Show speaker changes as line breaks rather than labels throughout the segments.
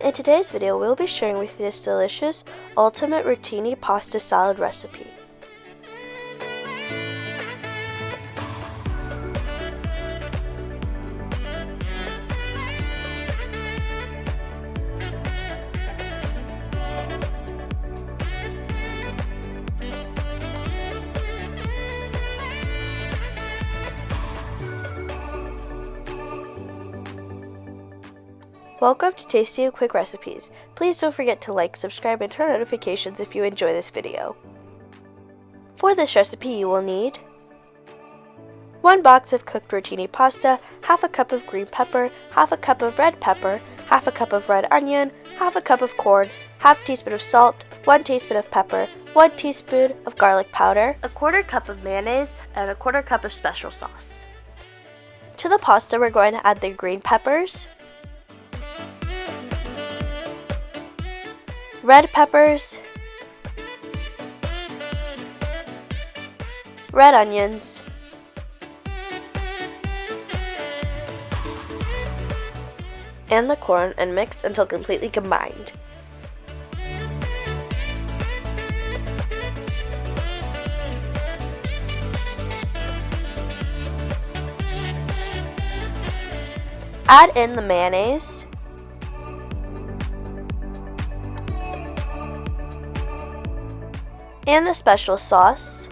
In today's video, we'll be sharing with you this delicious ultimate rotini pasta salad recipe. Welcome to Tasty and Quick Recipes. Please don't forget to like, subscribe, and turn on notifications if you enjoy this video. For this recipe, you will need 1 box of cooked rotini pasta, half a cup of green pepper, half a cup of red pepper, half a cup of red onion, half a cup of corn, half teaspoon of salt, 1 teaspoon of pepper, 1 teaspoon of garlic powder, a 1/4 cup of mayonnaise, and a 1/4 cup of special sauce. To the pasta, we're going to add the green peppers, red peppers, red onions, and the corn, and mix until completely combined. Add in the mayonnaise, and the special sauce,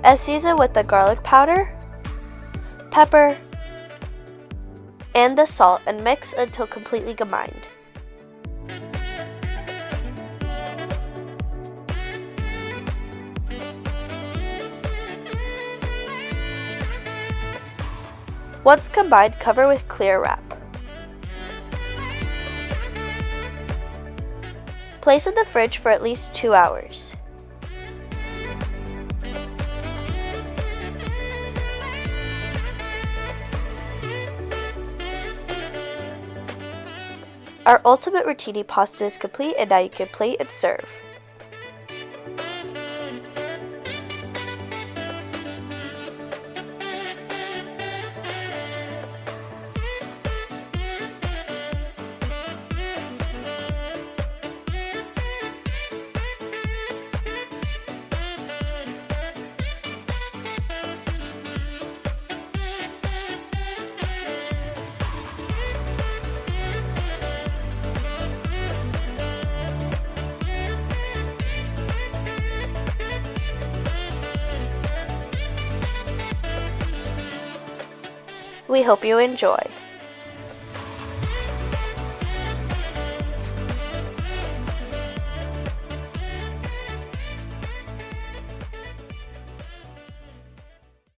and season with the garlic powder, pepper, and the salt, and mix until completely combined. Once combined, cover with clear wrap. Place in the fridge for at least 2 hours. Our ultimate rotini pasta is complete, and now you can plate and serve. We hope you enjoy.